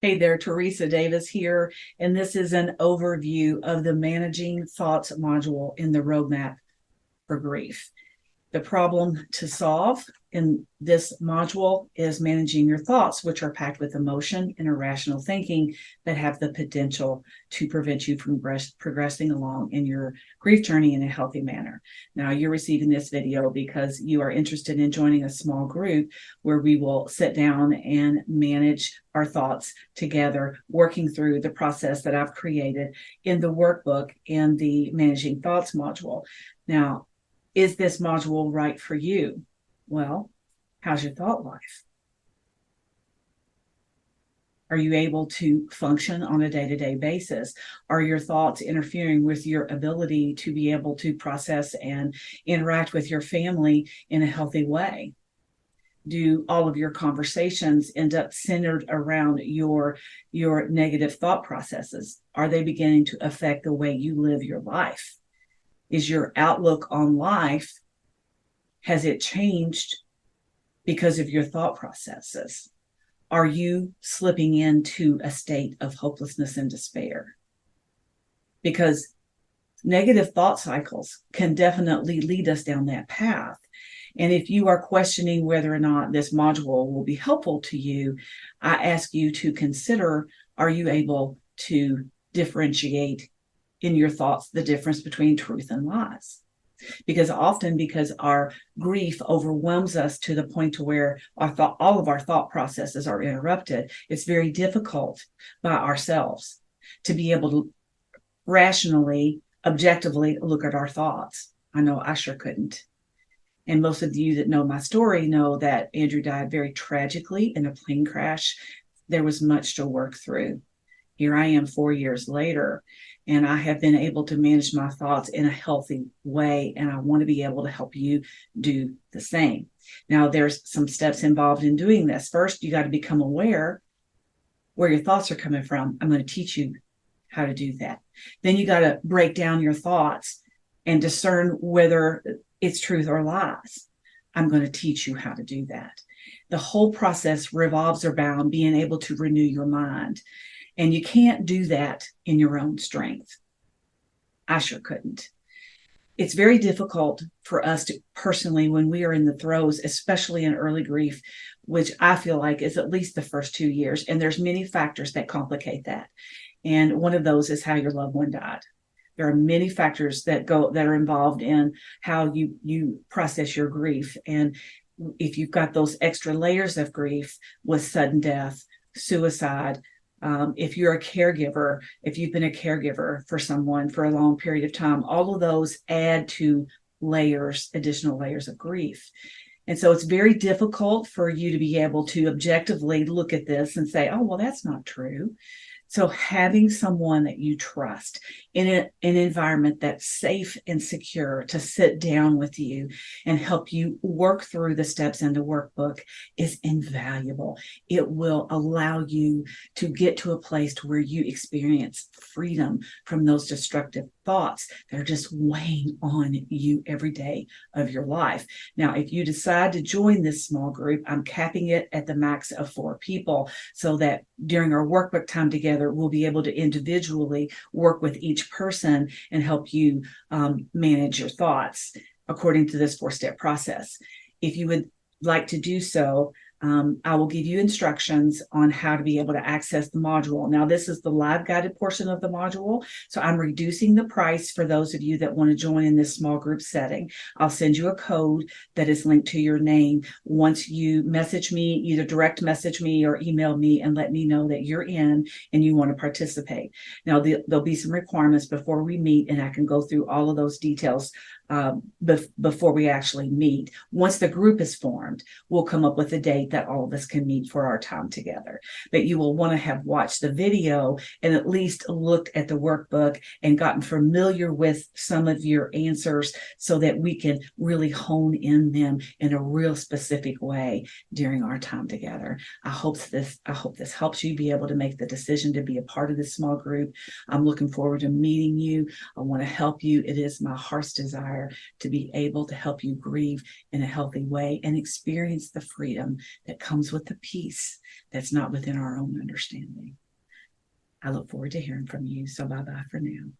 Hey there, Teresa Davis here, and this is an overview of the Managing Thoughts module in the Roadmap for Grief. The problem to solve in this module is managing your thoughts, which are packed with emotion and irrational thinking that have the potential to prevent you from progressing along in your grief journey in a healthy manner. Now, you're receiving this video because you are interested in joining a small group where we will sit down and manage our thoughts together, working through the process that I've created in the workbook in the Managing Thoughts module. Now, is this module right for you? Well, how's your thought life? Are you able to function on a day-to-day basis? Are your thoughts interfering with your ability to be able to process and interact with your family in a healthy way? Do all of your conversations end up centered around your negative thought processes? Are they beginning to affect the way you live your life? Is your outlook on life, has it changed because of your thought processes? Are you slipping into a state of hopelessness and despair? Because negative thought cycles can definitely lead us down that path. And if you are questioning whether or not this module will be helpful to you, I ask you to consider, are you able to differentiate in your thoughts the difference between truth and lies? Because often, because our grief overwhelms us to the point to where all of our thought processes are interrupted, it's very difficult by ourselves to be able to rationally, objectively look at our thoughts. I know I sure couldn't. And most of you that know my story know that Andrew died very tragically in a plane crash. There was much to work through. Here I am 4 years later, and I have been able to manage my thoughts in a healthy way, and I want to be able to help you do the same. Now, there's some steps involved in doing this. First, you got to become aware where your thoughts are coming from. I'm going to teach you how to do that. Then you got to break down your thoughts and discern whether it's truth or lies. I'm going to teach you how to do that. The whole process revolves around being able to renew your mind. And you can't do that in your own strength. I sure couldn't. It's very difficult for us to personally, when we are in the throes, especially in early grief, which I feel like is at least the first 2 years. And there's many factors that complicate that. And one of those is how your loved one died. There are many factors that are involved in how you process your grief. And if you've got those extra layers of grief with sudden death, suicide, if you're a caregiver, if you've been a caregiver for someone for a long period of time, all of those add to additional layers of grief. And so it's very difficult for you to be able to objectively look at this and say, oh, well, that's not true. So having someone that you trust in an environment that's safe and secure to sit down with you and help you work through the steps in the workbook is invaluable. It will allow you to get to a place to where you experience freedom from those destructive thoughts that are just weighing on you every day of your life. Now, if you decide to join this small group, I'm capping it at the max of 4 people so that during our workbook time together, we'll be able to individually work with each person and help you manage your thoughts according to this 4-step process. If you would like to do so, I will give you instructions on how to be able to access the module. Now, this is the live guided portion of the module, so I'm reducing the price for those of you that want to join in this small group setting. I'll send you a code that is linked to your name once you message me, either direct message me or email me and let me know that you're in and you want to participate. Now, there'll be some requirements before we meet, and I can go through all of those details before we actually meet. Once the group is formed, we'll come up with a date that all of us can meet for our time together. But you will want to have watched the video and at least looked at the workbook and gotten familiar with some of your answers so that we can really hone in them in a real specific way during our time together. I hope this helps you be able to make the decision to be a part of this small group. I'm looking forward to meeting you. I want to help you. It is my heart's desire there to be able to help you grieve in a healthy way and experience the freedom that comes with the peace that's not within our own understanding. I look forward to hearing from you. So bye-bye for now.